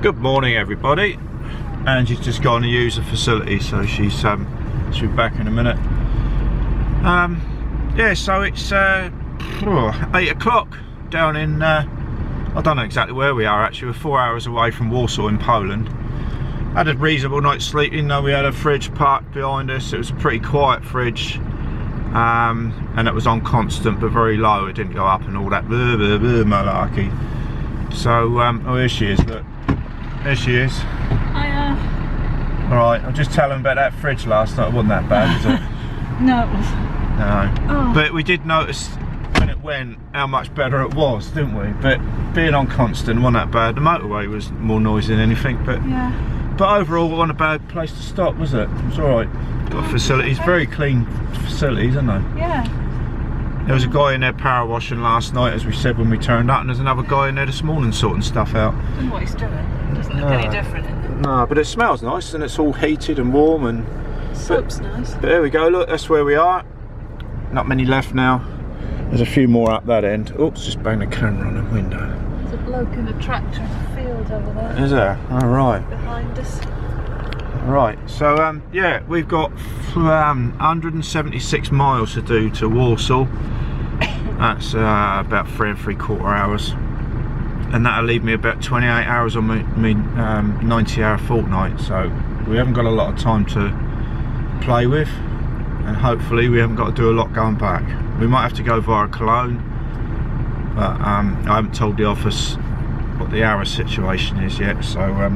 Good morning, everybody. Angie's just gone to use the facility, so she'll be back in a minute. Yeah, so it's 8 o'clock down in I don't know exactly where we are actually. We're 4 hours away from Warsaw in Poland. Had a reasonable night's sleep, even though we had a fridge parked behind us. It was a pretty quiet fridge, and it was on constant but very low. It didn't go up and all that malarkey. So oh, here she is, look. There she is. Hiya. Alright, I'll just tell them about that fridge last night. It wasn't that bad, was it? No, it was. No. Oh. But we did notice when it went how much better it was, didn't we? But being on constant wasn't that bad. The motorway was more noisy than anything, but yeah. But overall, it wasn't a bad place to stop, was it? It was alright. Got facilities, very clean facilities, aren't they? Yeah. There was a guy in there power washing last night, as we said when we turned up, and there's another guy in there this morning sorting stuff out. I don't know what he's doing. It doesn't look any different, is it? No, but it smells nice and it's all heated and warm and Soap's nice. But there we go, look, that's where we are. Not many left now. There's a few more up that end. Oops, just banged the camera on the window. There's a bloke in a tractor in the field over there. Is there? Alright. Behind us. Right, so yeah, we've got 176 miles to do to Warsaw. That's about 3 3/4 hours. And that'll leave me about 28 hours on my 90-hour fortnight, so we haven't got a lot of time to play with, and hopefully we haven't got to do a lot going back. We might have to go via Cologne, but I haven't told the office what the hour situation is yet, so it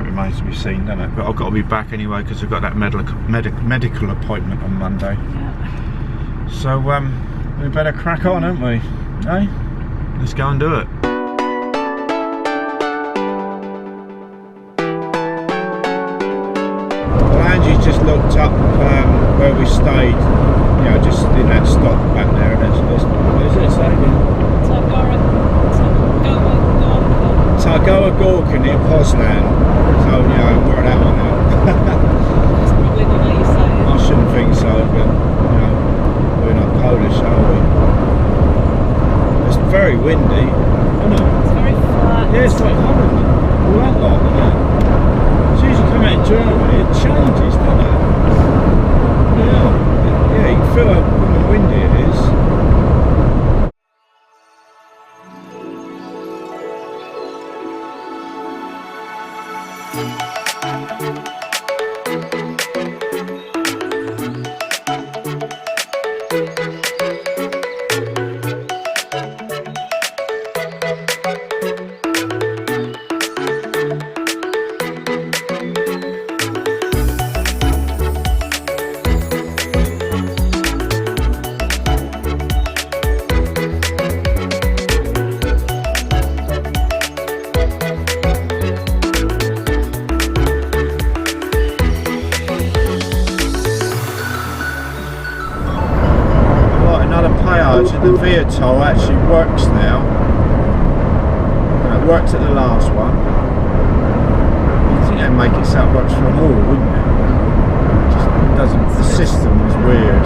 remains to be seen, doesn't it? But I've got to be back anyway because I've got that medical appointment on Monday. Yeah. So we better crack on, haven't we? Eh? Let's go and do it. Angie's just looked up where we stayed, you know, just in that stop back there, and it's what is it saying? Targowa Gorka near Poznan. So, you know, we're that one now. That's probably not how you say it. I shouldn't think so, but, you know, we're not Polish, are we? It's very windy, isn't it? It's very flat. Yeah, it's like Holland. All that lot, isn't it? As soon as you come out in Germany, it changes, doesn't it? Yeah, yeah, you can feel how windy it is. The via toll actually works now. It worked at the last one. You'd think they'd make it so it works for them all, wouldn't it? It just doesn't. The system was weird.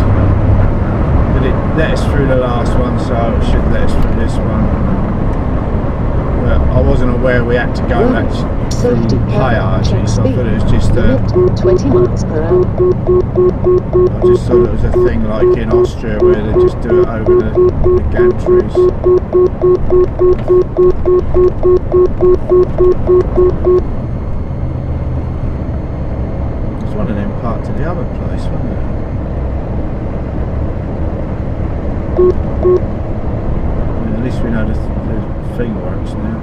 But it let us through the last one, so it should let us through this one. But I wasn't aware we had to go that through Prelude, so I thought it was just 20 miles per hour. I just thought it was a thing like in Austria where they just do it over the gantries. There's one of them parked to the other place, wasn't it? Yeah, at least we know the thing works now.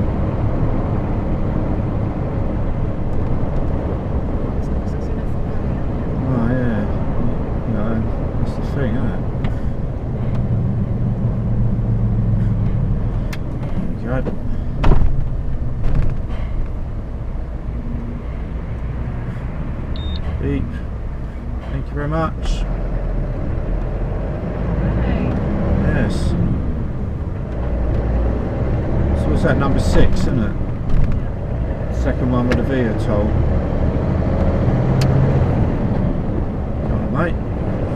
Oh yeah, you know, that's the thing, isn't it? There we go. Beep. Thank you very much. Yes. So what's that, number 6, isn't it? Second one with the via toll. Mate,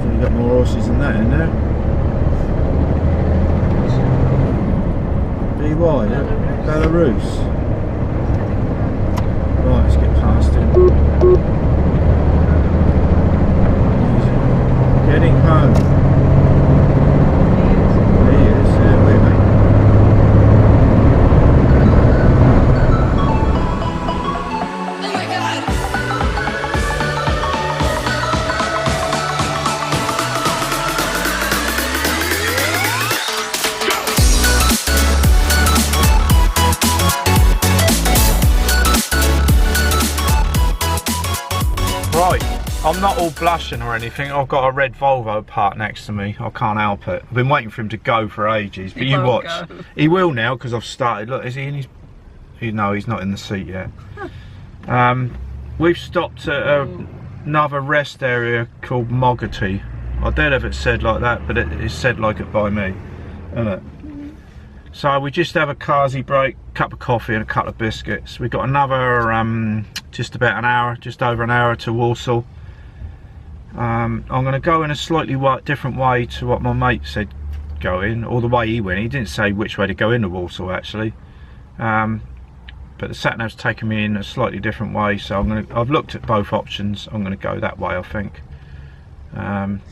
so you've got more horses than that in there. BY, yeah? Belarus. I'm not all blushing or anything. I've got a red Volvo parked next to me. I can't help it. I've been waiting for him to go for ages. But you watch. Go. He will now because I've started. Look, is he in his... No, he's not in the seat yet. We've stopped at another rest area called Mogotty. I don't know if it's said like that, but it's said like it by me. Isn't it? So we just have a carsy break, cup of coffee and a couple of biscuits. We've got another just about an hour, just over an hour to Warsaw. I'm going to go in a slightly different way to what my mate said go in, or the way he went. He didn't say which way to go into Warsaw actually, but the sat-nav's taken me in a slightly different way, so I've looked at both options. I'm going to go that way, I think.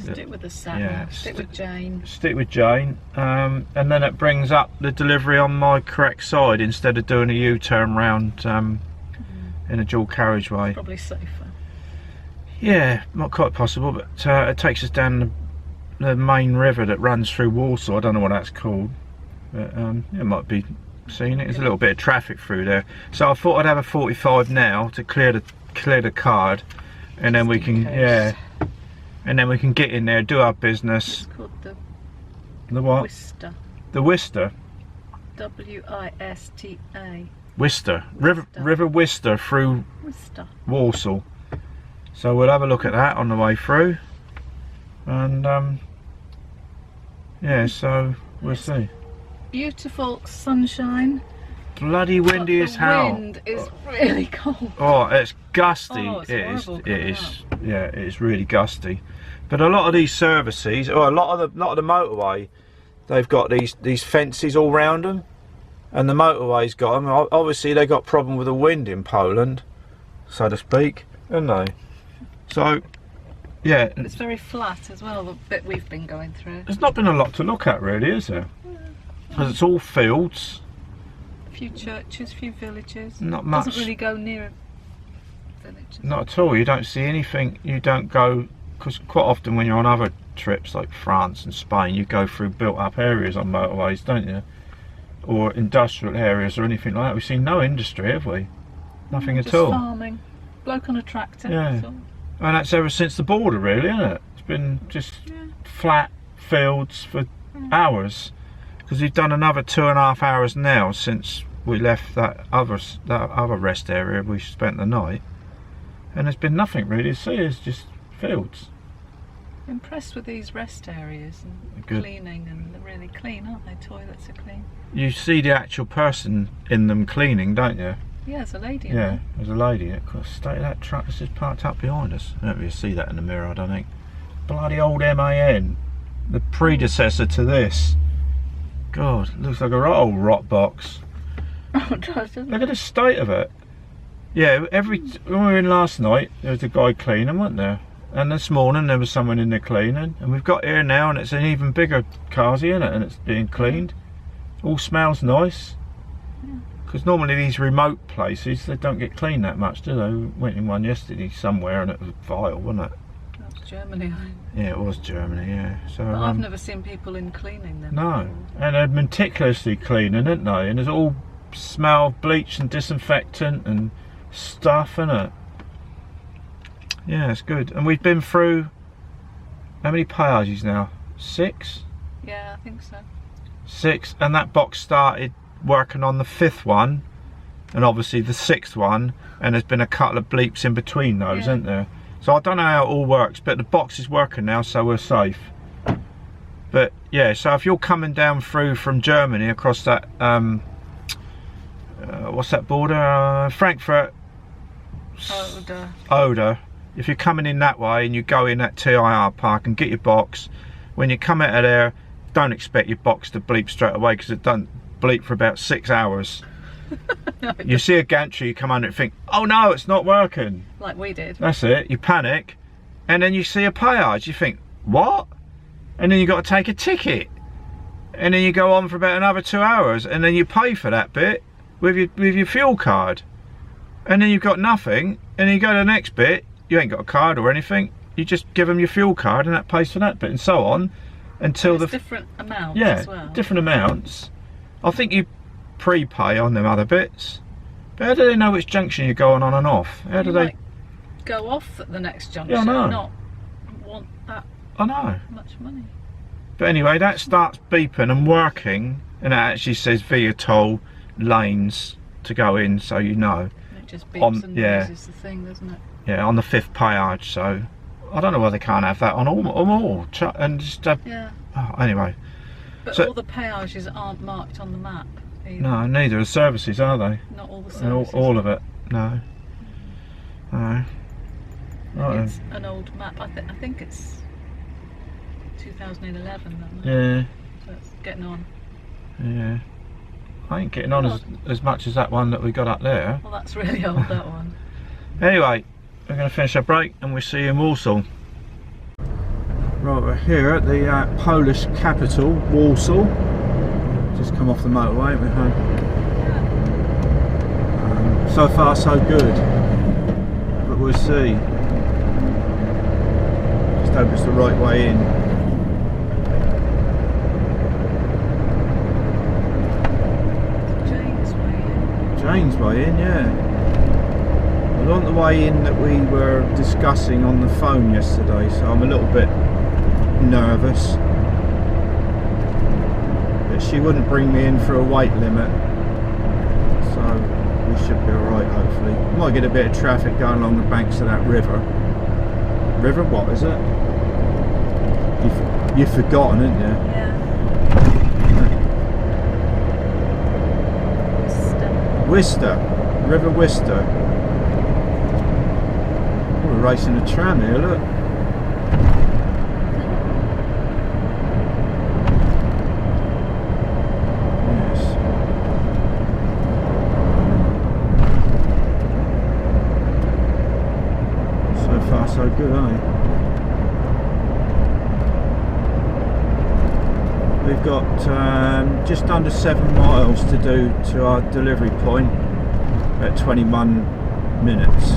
Stick with the sat-nav. Yeah, stick with Jane. Stick with Jane, and then it brings up the delivery on my correct side instead of doing a U-turn round in a dual carriageway. Probably safer. Yeah, not quite possible, but it takes us down the main river that runs through Warsaw. I don't know what that's called, but it might be seen it. There's a little bit of traffic through there, so I thought I'd have a 45 now to clear the card, and then we can and then we can get in there, do our business. It's called The what? Wista. The Wista. W-I-S-T-A. Wista. River Wista through Wista. Warsaw. So we'll have a look at that on the way through, and yeah, so we'll see. Beautiful sunshine. Bloody windy as hell. The wind is really cold. Oh, it's gusty. Oh, it's it is. horrible It coming is. Yeah, it is really gusty. But a lot of these services, or a lot of the motorway, they've got these fences all round them, and the motorway's got them. Obviously, they got problem with the wind in Poland, so to speak, haven't they? So, yeah. It's very flat as well, the bit we've been going through. There's not been a lot to look at, really, is there? Because it's all fields. A few churches, a few villages. Not much. Doesn't really go near villages. Not at all. You don't see anything. You don't go, because quite often when you're on other trips like France and Spain, you go through built-up areas on motorways, don't you? Or industrial areas or anything like that. We've seen no industry, have we? Nothing at all. Just farming. Bloke on a tractor. Yeah. That's all. And that's ever since the border, really, isn't it? It's been just flat fields for hours. Because we've done another 2.5 hours now since we left that other rest area we spent the night, and there's been nothing really to see. It's just fields. Impressed with these rest areas and Good. cleaning, and they're really clean, aren't they? Toilets are clean. You see the actual person in them cleaning, don't you? Yeah, there's a lady in Yeah, there. there's a lady. Of course, state of that truck is just parked up behind us. I don't really see that in the mirror, I don't think. Bloody old MAN, the predecessor to this. God, looks like a right old rot box. Oh, it does, doesn't Look it? at the state of it. Yeah, when we were in last night, there was a guy cleaning, wasn't there? And this morning there was someone in there cleaning. And we've got here now, and it's an even bigger carsy, isn't it? And it's being cleaned. All smells nice. Because normally these remote places, they don't get cleaned that much, do they? We went in one yesterday somewhere, and it was vile, wasn't it? That was Germany. Yeah, it was Germany, yeah. So But I've never seen people in cleaning them. no, and they're meticulously cleaning, aren't they? And there's all smell of bleach and disinfectant and stuff, innit? Yeah, it's good. And we've been through how many peages now? 6? Yeah, I think so. 6, and that box started working on the 5th one, and obviously the 6th one, and there's been a couple of bleeps in between those, Yeah. isn't there? So I don't know how it all works, but the box is working now, so we're safe. But yeah, so if you're coming down through from Germany across that what's that border? Frankfurt, Oder. If you're coming in that way and you go in that TIR park and get your box, when you come out of there, don't expect your box to bleep straight away, because it doesn't bleep for about 6 hours. No, You see a gantry, you come under it and think, oh no, it's not working. like we did. That's it, you panic, and then you see a peage, you think, what? And then you got to take a ticket, and then you go on for about another 2 hours, and then you pay for that bit with your fuel card, and then you've got nothing, and then you go to the next bit, you ain't got a card or anything, you just give them your fuel card and that pays for that bit, and so on until There's different amounts as well. different amounts. I think you prepay on them other bits, but how do they know which junction you're going on and off? How do they? go off at the next junction, Yeah, I know. not want that I know. much money. But anyway, that starts beeping and working, and it actually says via toll lanes to go in, so you know. And it just beeps and yeah. noises the thing, doesn't it? Yeah, on the 5th péage, so I don't know why they can't have that on all and just Yeah. oh, anyway. But So- all the péages aren't marked on the map either. No, neither are services, are they? Not all the And services. all of it, no. No. Right It's an old map. I think it's 2011. That then. map. Yeah, So it's getting on. yeah. I ain't getting on as much as that one that we got up there. Well, that's really old, that one. Anyway, we're going to finish our break and we'll see you in Warsaw. Right, we're here at the Polish capital, Warsaw. Just come off the motorway, we're home. So far so good, but we'll see. Just hope it's the right way in. Jane's way in. Jane's way in, yeah. Well, on the way in that we were discussing on the phone yesterday, so I'm a little bit nervous. But she wouldn't bring me in for a weight limit, so we should be alright hopefully. Might get a bit of traffic going along the banks of that river. River, what is it? You've forgotten, haven't you? Yeah. Worcester, River Worcester. Oh, we're racing a tram here, look. Yes. So far so good, eh? We've got just under 7 miles to do to our delivery point at 21 minutes.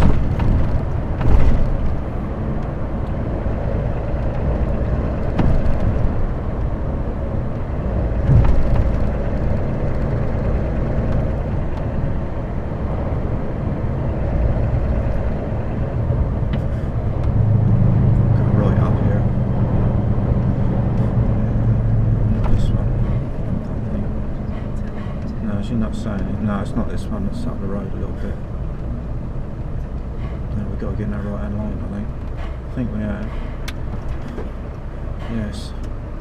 No, it's not this one, it's up the road a little bit. No, we've got to get in that right hand line, I think we have. Yes.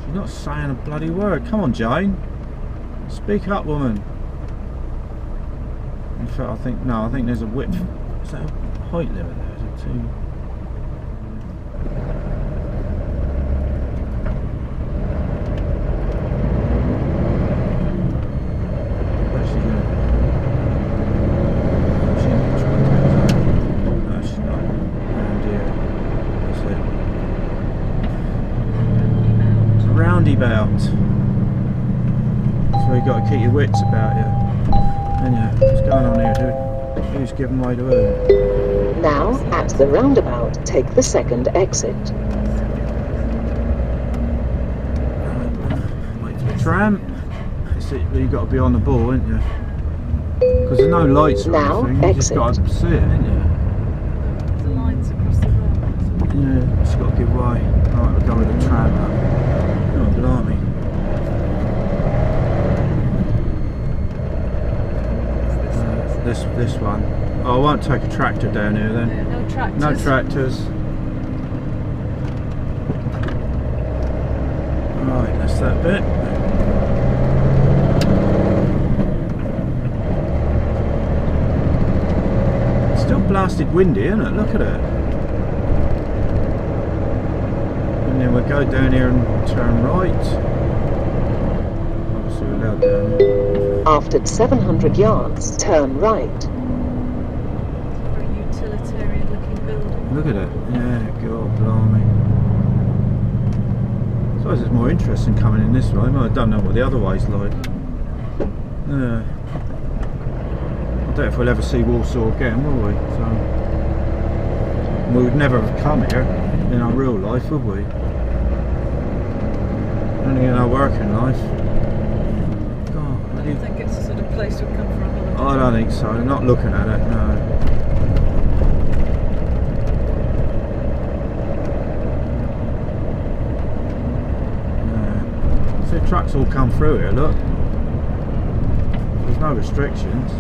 She's not saying a bloody word. Come on, Jane. Speak up, woman. In fact, I think there's a width. Is that a height limit there? Is it too? Roundabout. So you've got to keep your wits about you. And yeah, what's going on here, dude? Who's giving way to who? Now, at the roundabout, take the second exit. Wait for the tram. You've got to be on the ball, ain't you? Because there's no lights or Now, anything. You just got to see it, ain't you? The lines across the road. Yeah, just got to give way. Alright, we'll go with the tram now. Oh, blimey. This one. Oh, I won't take a tractor down here then. Yeah, no tractors. No tractors. Right, that's that bit. It's still blasted windy, isn't it? Look at it. And then we'll go down here and turn right. Obviously we're allowed down here. After 700 yards, turn right. Very utilitarian looking building. Look at it. Yeah, God blimey. I suppose it's more interesting coming in this way. I don't know what the other way's like. Yeah. I don't know if we'll ever see Warsaw again, will we? So we would never have come here in our real life, would we? Only in our working life. God, I don't think it's the sort of place we'd come for a holiday. I don't think so. Not looking at it, no. The trucks all come through here, look. There's no restrictions.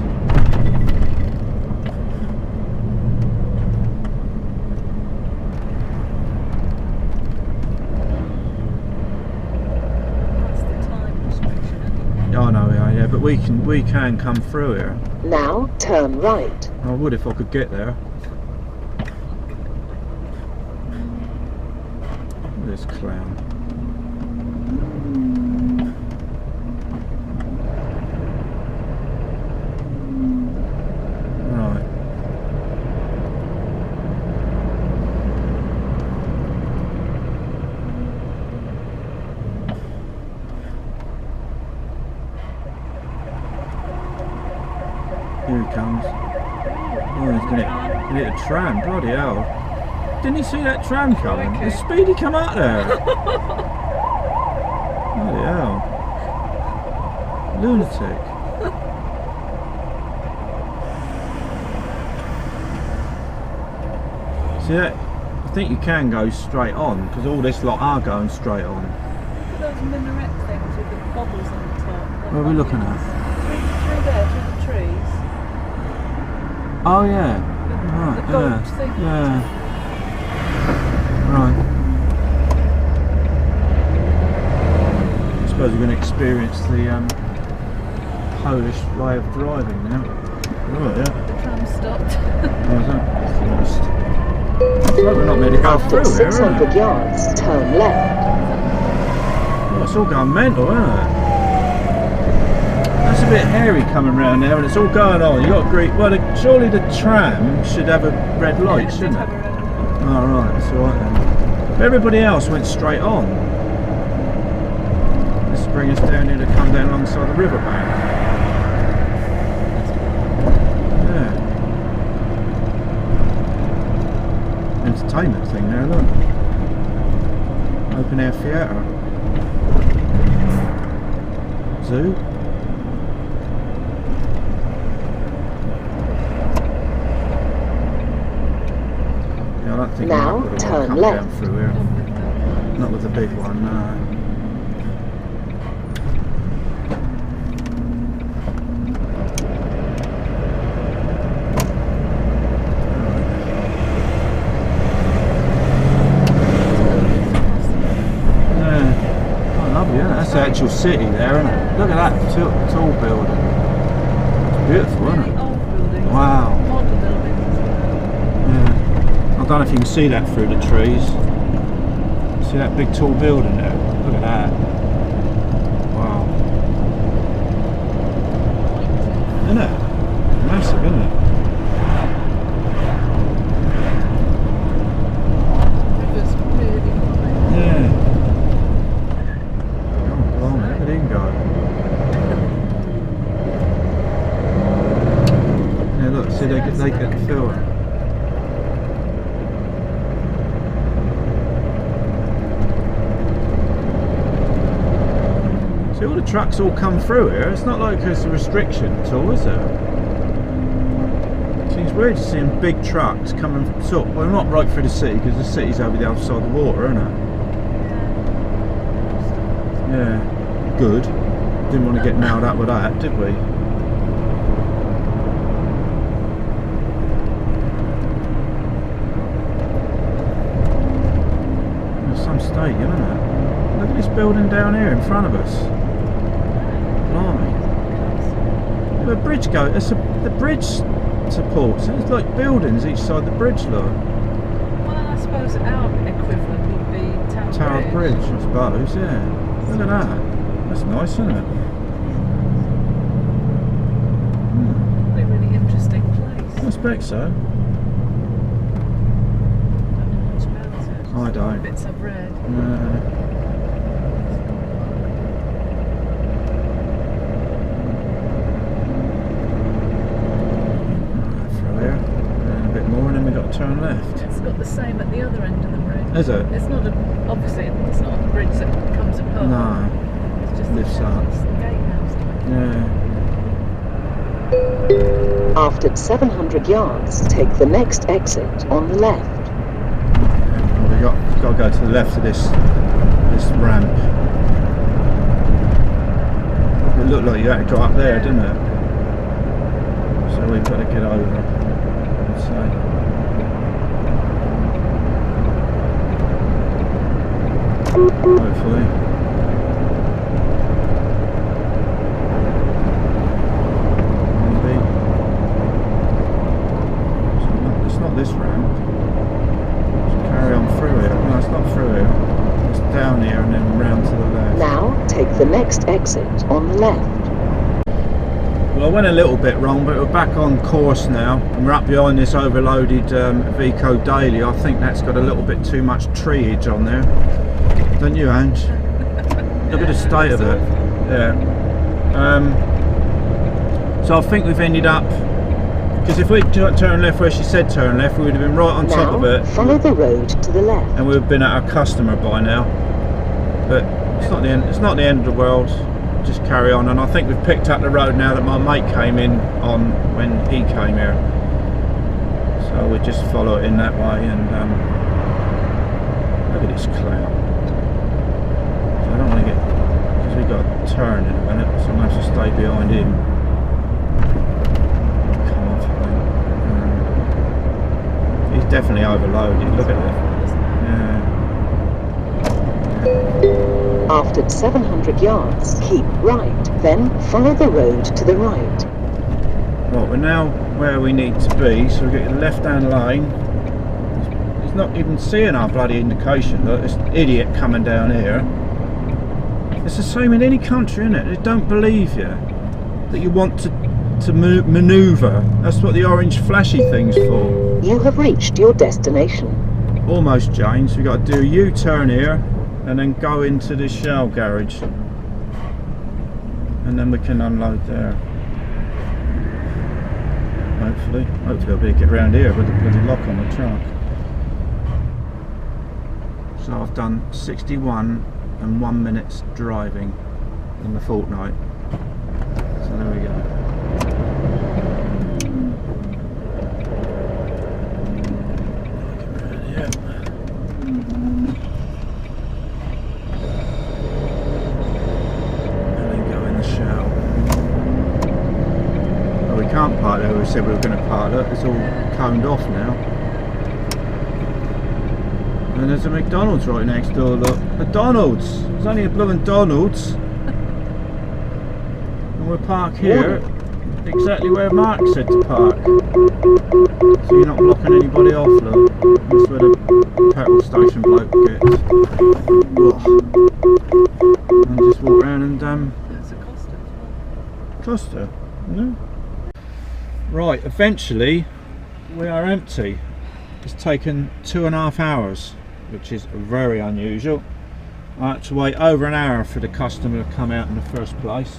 That's the time restriction, isn't it? Yeah, I know, yeah, but we can come through here. Now turn right. I would if I could get there. This clown. Right. Here he comes. Oh, he's gonna hit a tram, bloody hell. Didn't you see that tram coming? The speed he come out there. Bloody hell. Lunatic. See that? I think you can go straight on because all this lot are going straight on. Look at those minaret things with the bubbles on the top. What are we looking at? Through there, through the trees. Oh yeah. Right, The gold thing. Yeah. Right. I suppose we're going to experience the Polish way of driving now. Right, yeah. The tram stopped. Oh, is that? Lost. It's like we're not meant to go After through here, isn't 600 it? yards, turn left. Oh, it's all going mental, isn't it? That's a bit hairy coming round there, and it's all going on. You got to agree. Well, surely the tram should have a red light, shouldn't it? Oh, right, that's alright then. But everybody else went straight on. This is bring us down here to come down alongside the riverbank. Yeah. Entertainment thing there, look. Open air theatre. Zoo. I don't think Now, I would have turn come left. down through here. Not with the big one, no. Yeah. Oh, lovely, isn't it? That's the actual city there, isn't it? Look at that tall building. It's beautiful, isn't it? Old buildings. Wow. Modern buildings. Yeah. I don't know if you can see that through the trees. See that big tall building there? Look at that. Wow. Isn't it? Massive, isn't it? River's really wide. Yeah. Oh, blimey, look at him go. Yeah, look, see they get the film. See, all the trucks all come through here. It's not like there's a restriction at all, is there? Seems weird seeing big trucks coming sort of, well, not right through the city because the city's over the other side of the water, isn't it? Yeah. Good. Didn't want to get nailed up with that, did we? There's some stadium, isn't it? Look at this building down here in front of us. Blimey. The bridge the bridge supports. It's like buildings each side of the bridge, look. Well, I suppose our equivalent would be Tower Bridge, I suppose, yeah. Look at that. That's nice, isn't it? Probably a really interesting place. I expect so. Don't know much about it. I don't. Bits I've read. Through here, and a bit more, and then we've got to turn left. It's got the same at the other end of the bridge. Is it? It's not obviously it's not a bridge that comes apart. No. It's just Lifts the up. It's the gatehouse. Yeah. After 700 yards, take the next exit on the left. We've got to go to the left of this ramp. it looked like you had to go up there, didn't it? So we've got to get over, I'd say. Hopefully. Maybe. It's not this ramp. Just carry on through it. No, it's not through it. It's down here and then round to the left. Now take the next exit on the left. Well, I went a little bit wrong, but we're back on course now, and we're up behind this overloaded Vico Daily. I think that's got a little bit too much treeage on there, don't you, Ange? Look at the state of it. Yeah. So I think we've ended up, because if we'd turned left where she said turn left, we would have been right on top of it. Follow the road to the left. And we would have been at our customer by now. But it's not the end. It's not the end of the world. Just carry on, and I think we've picked up the road now that my mate came in on when he came here, so we just follow it in that way. And look at this cloud. So I don't want to get, because we've got a turn in a minute, so I'm going to have to stay behind him. Come off, I think. He's definitely overloaded. Look at that. Yeah. After 700 yards, keep right, then follow the road to the right. Right, we're now where we need to be, so we get the left-hand lane. He's not even seeing our bloody indication. Look, this idiot coming down here. It's the same in any country, isn't it? They don't believe you that you want to manoeuvre. That's what the orange flashy thing's for. You have reached your destination. Almost, James. We've got to do a U-turn here, and then go into the shell garage, and then we can unload there. Hopefully I'll be able to get around here with the bloody lock on the truck. So I've done 61 and 1 minute driving in the fortnight. So there we go. Can't park there. We said we were going to park there. It's all coned off now. And there's a McDonald's right next door. Look, McDonald's. There's only a blooming Donald's. And we'll park here, exactly where Mark said to park. So you're not blocking anybody off. Look, that's where the petrol station bloke gets. Ugh. And just walk around and It's a Costa. Costa, no. Right, eventually we are empty. It's taken 2.5 hours, which is very unusual. I had to wait over an hour for the customer to come out in the first place.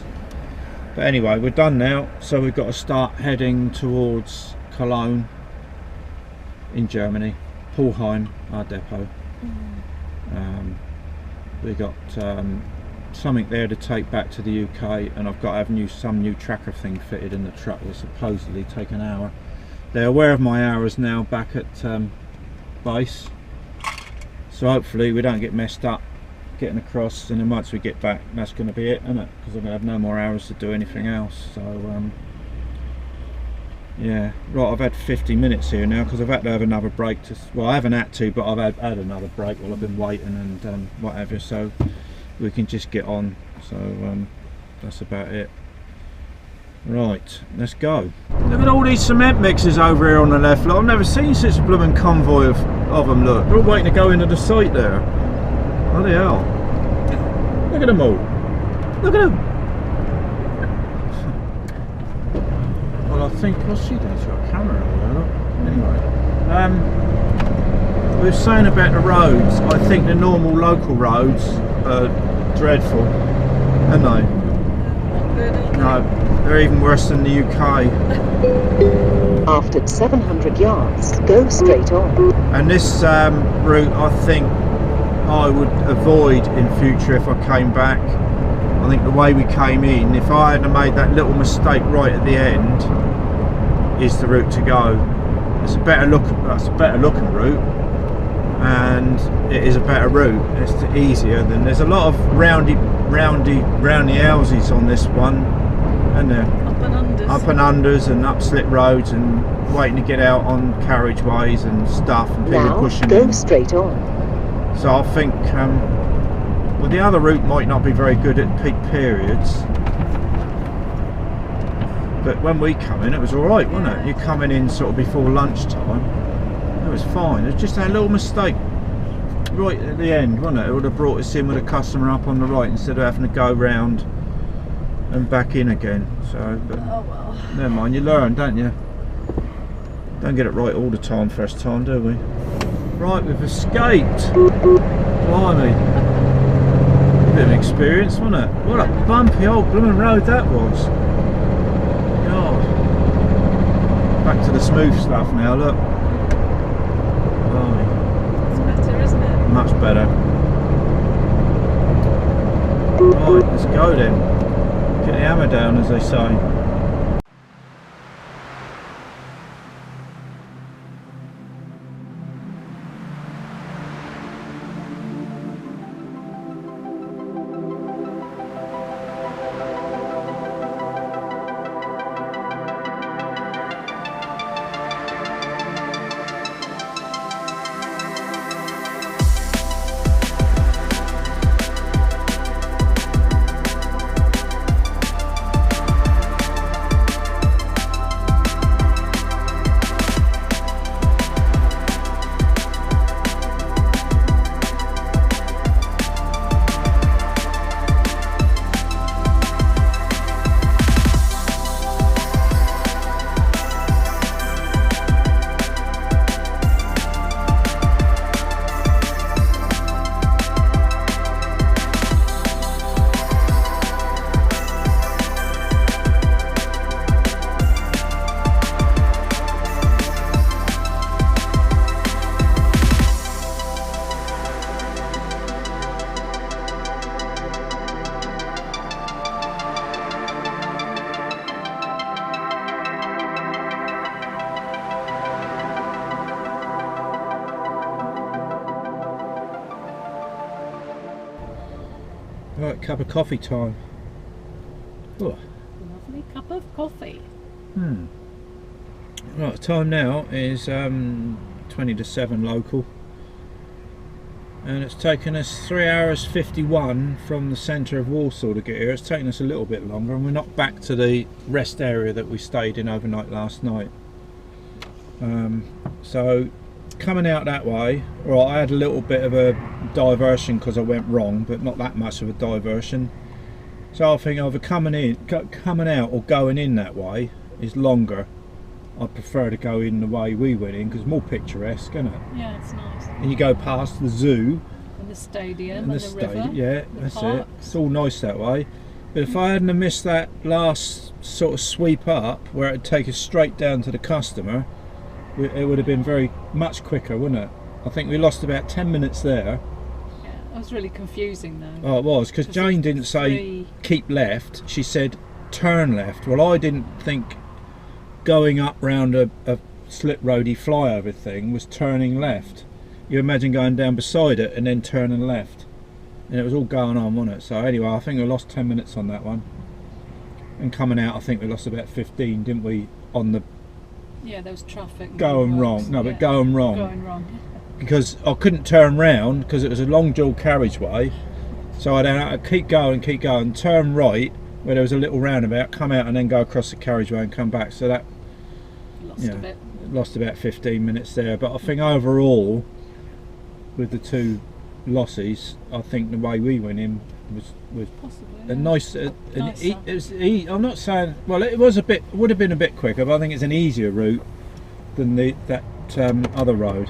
But anyway, we're done now, so we've got to start heading towards Cologne in Germany, Pulheim, our depot. We got something there to take back to the UK, and I've got to have some new tracker thing fitted in the truck. Will supposedly take an hour. They're aware of my hours now back at base, so hopefully we don't get messed up getting across, and then once we get back, that's going to be it, isn't it? Because I'm going to have no more hours to do anything else. So yeah, right, I've had 50 minutes here now because I've had to have another break to, well, I haven't had to, but I've had another break while I've been waiting and whatever, so we can just get on. So that's about it. Right, let's go. Look at all these cement mixers over here on the left. Look, I've never seen such a blooming convoy of them. Look, they're all waiting to go into the site there. Bloody hell. Look at them all. Look at them. Well, I think, what's she doing? She's got a camera over there, look. Anyway, we were saying about the roads. I think the normal local roads are dreadful, aren't they? No, they're even worse than the UK. After 700 yards, go straight on. And this route, I think I would avoid in future if I came back. I think the way we came in, if I hadn't made that little mistake right at the end, is the route to go. It's a better look. That's a better looking route, and it is a better route. It's easier than, there's a lot of roundy roundy houses on this one, and they're up and unders and up slip roads and waiting to get out on carriageways and stuff, and people Now pushing go in. straight on. So I think, well, the other route might not be very good at peak periods, but when we come in, it was all right, wasn't it? You're coming in sort of before lunchtime, it was fine. It was just a little mistake right at the end, wasn't it? It would have brought us in with a customer up on the right instead of having to go round and back in again. So, but Oh well. never mind, you learn, don't you? Don't get it right all the time first time, do we? Right, we've escaped. Blimey. A bit of experience, wasn't it? What a bumpy old blooming road that was. God. Back to the smooth stuff now, look. Blimey. It's better, isn't it? Much better. Right, let's go then. Get the hammer down, as they say. Right, cup of coffee time. Oh. Lovely cup of coffee. Right, the time now is 20 to 7 local, and it's taken us 3 hours 51 from the centre of Warsaw to get here. It's taken us a little bit longer, and we're not back to the rest area that we stayed in overnight last night. So coming out that way, right, I had a little bit of a diversion because I went wrong, but not that much of a diversion. So I think either coming out or going in that way is longer. I prefer to go in the way we went in because it's more picturesque, isn't it? Yeah, it's nice. And you go past the zoo And the stadium and the river. yeah, that's parks. it. It's all nice that way. But if I hadn't have missed that last sort of sweep up where it'd take us straight down to the customer, it would have been very much quicker, wouldn't it? I think we lost about 10 minutes there. Yeah, it was really confusing though. Oh, it was, because Jane didn't say keep left, she said turn left. Well, I didn't think going up round a slip roady flyover thing was turning left. You imagine going down beside it and then turning left, and it was all going on, wasn't it? So anyway, I think we lost 10 minutes on that one, and coming out I think we lost about 15, didn't we, on the Yeah, there was traffic. going wrong. No, but going wrong. Going wrong. Because I couldn't turn round because it was a long dual carriageway, so I then had to keep going, turn right where there was a little roundabout, come out and then go across the carriageway and come back. So that Lost a bit. lost about 15 minutes there. But I think overall, with the two losses, I think the way we went in was Possibly. a nice. Nicer. I'm not saying, well, it was would have been a bit quicker, but I think it's an easier route than that other road.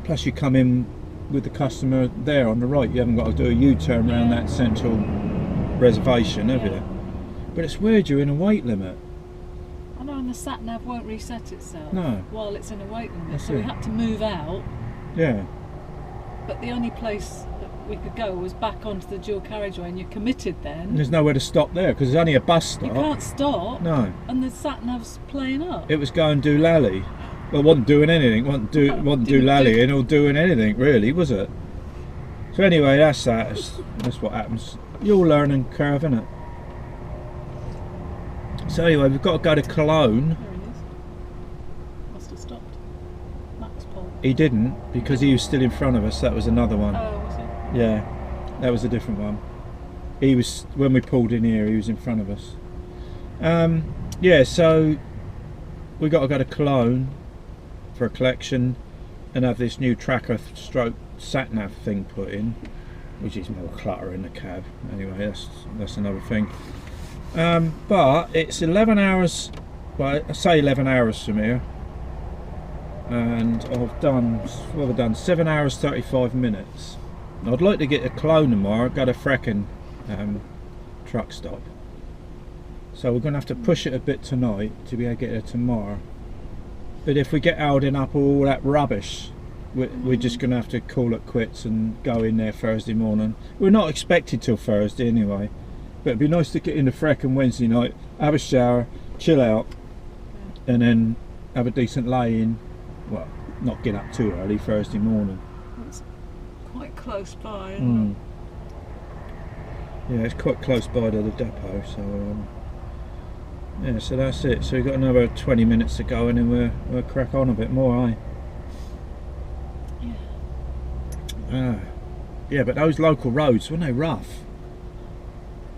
Plus, you come in with the customer there on the right. You haven't got to do a U-turn around that central reservation, have you? But it's weird, you're in a weight limit. I know, and the sat nav won't reset itself while it's in a weight limit. That's So we it. had to move out. Yeah. But the only place that we could go was back onto the dual carriageway, and you're committed then. And there's nowhere to stop there because there's only a bus stop. You can't stop. No. And the sat nav's playing up. It was going doolally. Well, it wasn't doing anything. Wasn't Didn't doolally or doing anything really, was it? So anyway, that's that. That's what happens. You're learning curve, innit? So anyway, we've got to go to Cologne. There he is. Must have stopped. Max Pole. He didn't, because he was still in front of us. That was another one. Oh, was it? Yeah, that was a different one. He was, when we pulled in here, he was in front of us. Yeah, so we got to go to Cologne for a collection and have this new tracker stroke sat nav thing put in, which is more clutter in the cab. Anyway, that's another thing. But it's 11 hours, well, I say 11 hours from here, and I've done 7 hours 35 minutes. I'd like to get to Cologne tomorrow, go to Frecken truck stop. So we're going to have to push it a bit tonight to be able to get there tomorrow. But if we get holding up all that rubbish, we're just going to have to call it quits and go in there Thursday morning. We're not expected till Thursday anyway. But it'd be nice to get into Frecken Wednesday night, have a shower, chill out, and then have a decent lay-in. Well, not get up too early Thursday morning. It's quite close by, isn't it? Yeah, it's quite close by to the depot, so yeah, so that's it. So we've got another 20 minutes to go and then we'll crack on a bit more, eh? Yeah. Yeah, but those local roads, weren't they rough?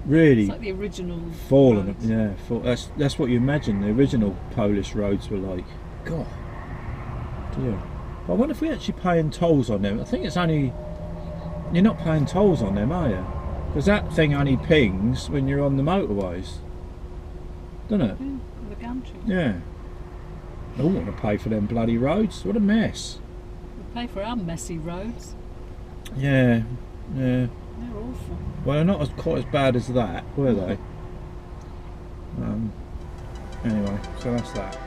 Really? It's like the original fallen, roads. yeah. That's what you imagine the original Polish roads were like. God, dear. I wonder if we're actually paying tolls on them. I think it's only, you're not paying tolls on them, are you? Because that thing only pings when you're on the motorways, doesn't it? Yeah, the gantry. Yeah. I don't want to pay for them bloody roads. What a mess. We pay for our messy roads. Yeah, yeah. They're awful. Well, they're not quite as bad as that, were they? Anyway, so that's that.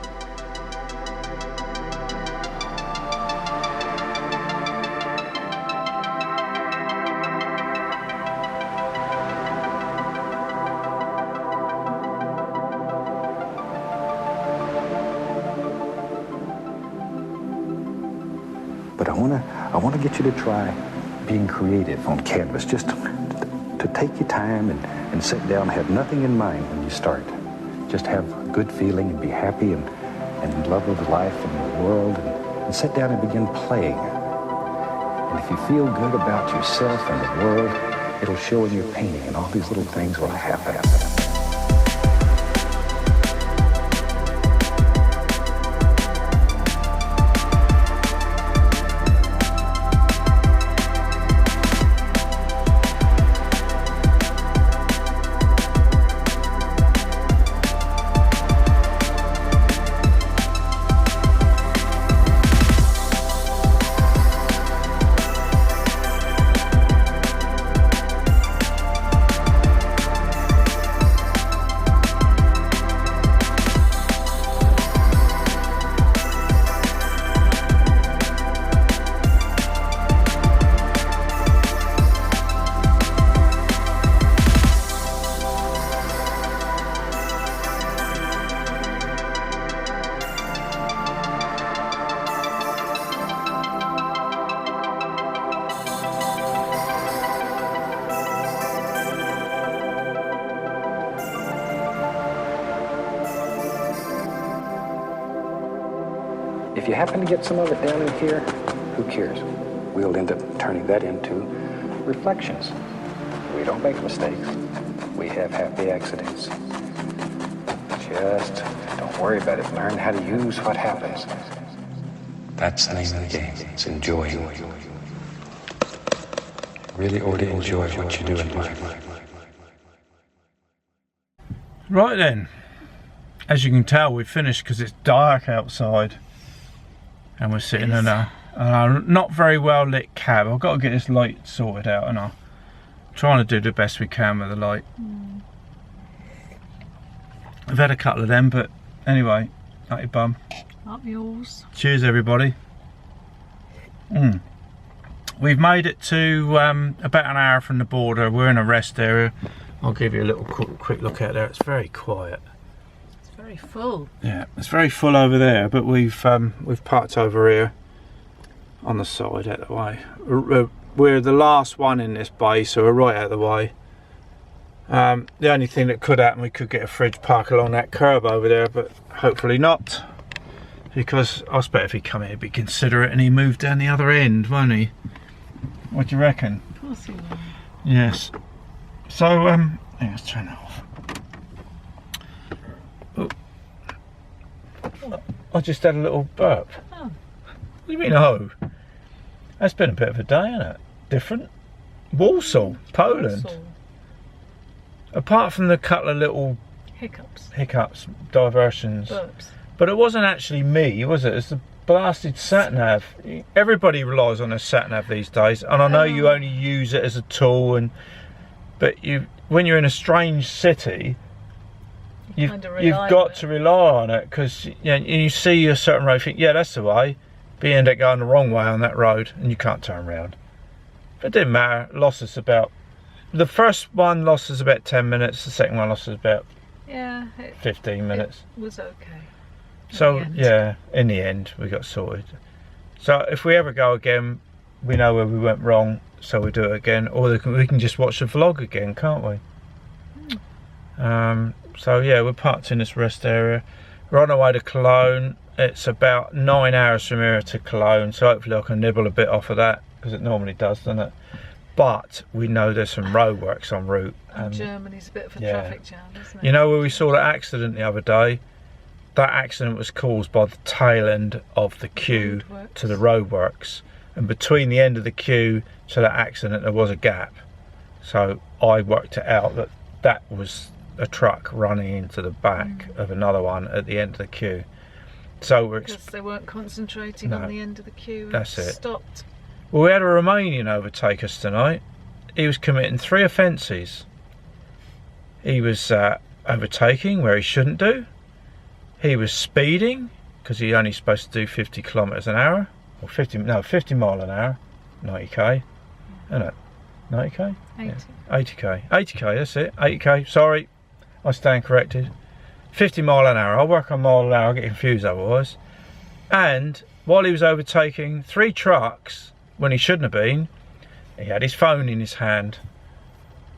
But I want to get you to try being creative on canvas. Just to take your time and sit down and have nothing in mind when you start. Just have a good feeling and be happy and in love with life and the world and sit down and begin playing. And if you feel good about yourself and the world, it'll show in your painting and all these little things will happen. If you happen to get some of it down in here, who cares? We'll end up turning that into reflections. We don't make mistakes. We have happy accidents. Just don't worry about it. Learn how to use what happens. That's the name of the game. It's enjoying. Really ought to enjoy what you do in life. Right then, as you can tell, we've finished because it's dark outside. And we're sitting in a not very well lit cab. I've got to get this light sorted out, and I'm trying to do the best we can with the light. I've had a couple of them, but anyway, up your bum. Up yours. Cheers, everybody. We've made it to about an hour from the border. We're in a rest area. I'll give you a little quick look out there. It's very quiet. Very full. Yeah, it's very full over there, but we've parked over here on the side out the way. we're the last one in this bay, so we're right out of the way. The only thing that could happen, we could get a fridge park along that curb over there, but hopefully not, because I expect if he come here he'd be considerate and he moved down the other end, won't he? What do you reckon? Of course he will. Yes. So let's turn that off. Oh. I just had a little burp. Oh. What do you mean, oh? That's been a bit of a day, hasn't it? Different. Warsaw, Poland. Warsaw. Apart from the couple of little Hiccups. diversions. Burps. But it wasn't actually me, was it? It's the blasted sat-nav. Everybody relies on a sat-nav these days, and I know you only use it as a tool, but when you're in a strange city, you've got to rely on it, because you see a certain road, you think, yeah, that's the way, but you end up going the wrong way on that road, and you can't turn around. But it didn't matter. Lost us about, the first one lost us about 10 minutes, the second one lost us about 15 minutes. It was okay. So yeah, in the end we got sorted. So if we ever go again, we know where we went wrong, so we do it again, or we can just watch the vlog again, can't we? So yeah, we're parked in this rest area. We're on our way to Cologne. It's about 9 hours from here to Cologne, so hopefully I can nibble a bit off of that, because it normally does, doesn't it? But we know there's some roadworks en route. And Germany's a bit of a traffic jam, isn't it? You know where we saw that accident the other day? That accident was caused by the tail end of the queue to the roadworks. And between the end of the queue to that accident, there was a gap. So I worked it out that that was a truck running into the back of another one at the end of the queue. So we're because they weren't concentrating on the end of the queue. That's it. Stopped. Well, we had a Romanian overtake us tonight. He was committing 3 offences. He was overtaking where he shouldn't do. He was speeding, because he's only supposed to do 50 kilometres an hour. Or 50 mile an hour. 90k. Isn't it? 90k? 80. Yeah. 80k. 80k, that's it. 80k. Sorry. I stand corrected. 50 mile an hour. I'll work on mile an hour. I'll get confused otherwise. And while he was overtaking 3 trucks, when he shouldn't have been, he had his phone in his hand.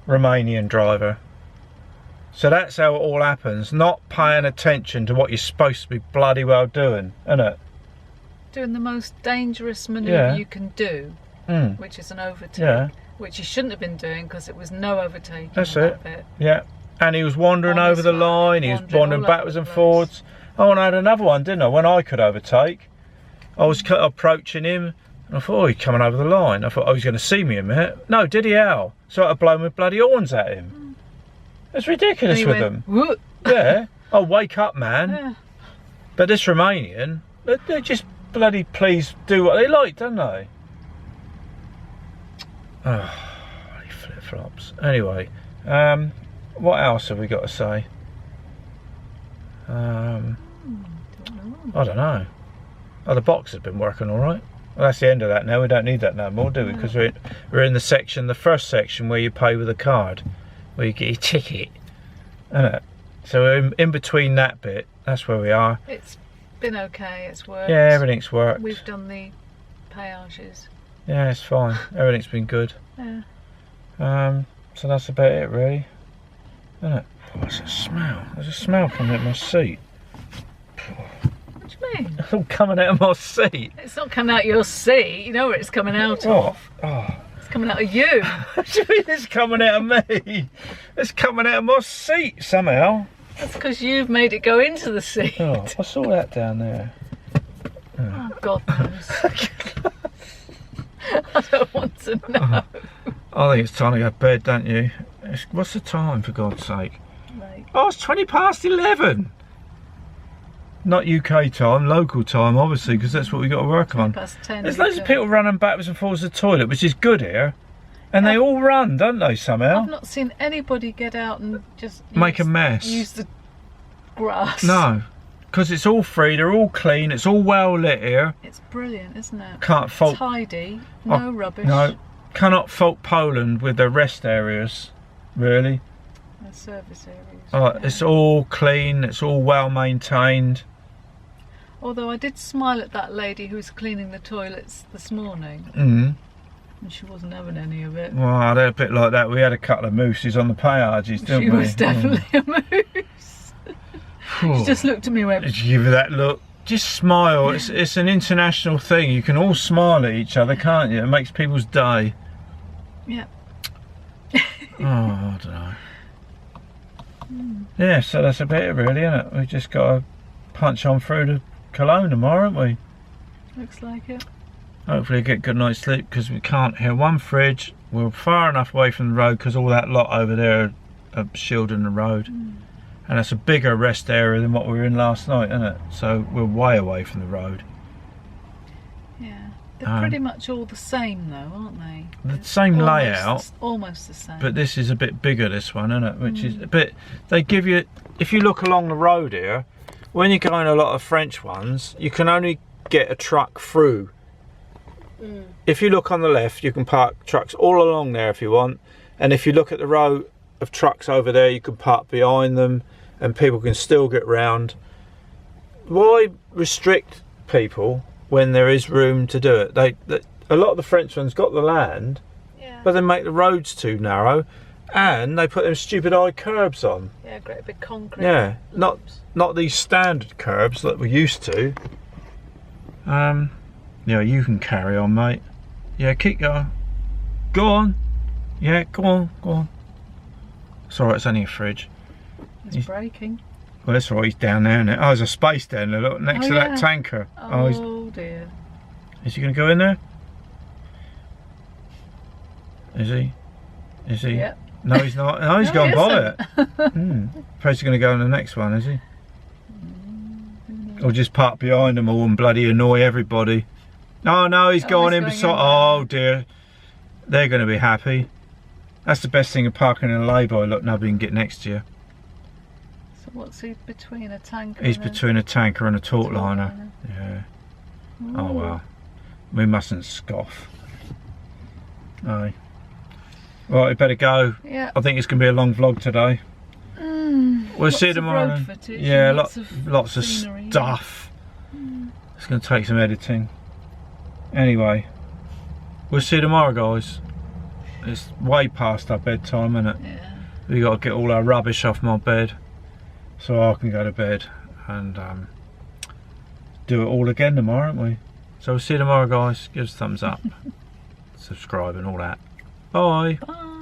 Romanian driver. So that's how it all happens, not paying attention to what you're supposed to be bloody well doing, isn't it? Doing the most dangerous manoeuvre you can do, which is an overtake, which you shouldn't have been doing, because it was no overtaking. That's it. Yeah. And he was wandering over the line, he was wandering backwards and forwards. Oh, and I had another one, didn't I? When I could overtake, I was approaching him, and I thought, oh, he's coming over the line. I thought, oh, he's going to see me in a minute. No, did he how? So I had to blow my bloody horns at him. It's ridiculous with them. Whoop. Yeah. Oh, wake up, man. Yeah. But this Romanian, they just bloody please do what they like, don't they? Oh, flip-flops. Anyway, what else have we got to say? I don't know. Oh, the box has been working all right. Well, that's the end of that now. We don't need that no more, do we? Because we're in the first section where you pay with a card, where you get your ticket, isn't it? So we're in between that bit. That's where we are. It's been okay. It's worked. Yeah, everything's worked. We've done the payages. Yeah, it's fine. Everything's been good. Yeah. So that's about it, really. Isn't it? Oh, what's that smell? There's a smell coming out of my seat. What do you mean? It's all coming out of my seat. It's not coming out your seat. You know where it's coming out of. Oh. It's coming out of you. What do you mean it's coming out of me? It's coming out of my seat somehow. That's because you've made it go into the seat. Oh, I saw that down there. Oh, God knows. I don't want to know. I think it's time to go to bed, don't you? What's the time, for God's sake? Right. Oh, it's 11:20. Not UK time, local time, obviously, because that's what we got to work on. 10:10. There's loads of people running backwards and forwards to the toilet, which is good here. And they all run, don't they, somehow? I've not seen anybody get out and just make a mess. Use the grass. No, because it's all free, they're all clean, it's all well lit here. It's brilliant, isn't it? Can't fault. Tidy, no rubbish. No, cannot fault Poland with their rest areas, really. The service areas. Oh, it's all clean, it's all well maintained. Although I did smile at that lady who was cleaning the toilets this morning. And she wasn't having any of it. Well, they're a bit like that. We had a couple of mooses on the payages, didn't we? She was definitely a moose. She just looked at me and went... Did you give her that look? Just smile. It's an international thing. You can all smile at each other, can't you? It makes people's day. Yeah. Oh, I don't know. Yeah, so that's about it really, isn't it? We've just got to punch on through to Cologne tomorrow, haven't we? Looks like it. Hopefully get a good night's sleep, because we can't hear one fridge. We're far enough away from the road because all that lot over there are shielding the road. And it's a bigger rest area than what we were in last night, isn't it? So we're way away from the road. Yeah. They're pretty much all the same though, aren't they? The same layout. Almost the same. But this is a bit bigger, this one, isn't it? Which is a bit... They give you... If you look along the road here, when you go in a lot of French ones, you can only get a truck through. If you look on the left, you can park trucks all along there if you want. And if you look at the row of trucks over there, you can park behind them and people can still get round. Why restrict people when there is room to do it? A lot of the French ones got the land, but they make the roads too narrow and they put them stupid high curbs on. Yeah, great big concrete. Yeah, lumps. not these standard curbs that we're used to. Yeah, you can carry on, mate. Yeah, keep going. Go on. Yeah, go on, go on. It's alright, it's only a fridge. It's breaking. Well, that's right, he's down there, isn't it? Oh, there's a space down there, look, next to that tanker. Oh dear. Is he going to go in there? Is he? Is he? Yep. No, he's not. No, he's gone by it. Perhaps he's going to go in the next one, is he? Or just park behind them all and bloody annoy everybody. Oh no, he's going in beside. Oh dear. They're going to be happy. That's the best thing of parking in a lay-by. Look, nobody can get next to you. So what's he between a tanker? He's between a tanker and a taut liner. Yeah. Oh well. We mustn't scoff. Aye. Right, we better go. Yeah. I think it's going to be a long vlog today. We'll see you tomorrow. Road footage, yeah, lots of stuff. It's going to take some editing. Anyway, we'll see you tomorrow, guys. It's way past our bedtime, isn't it? Yeah. We got to get all our rubbish off my bed so I can go to bed and do it all again tomorrow, haven't we? So we'll see you tomorrow, guys. Give us a thumbs up, subscribe and all that. Bye. Bye.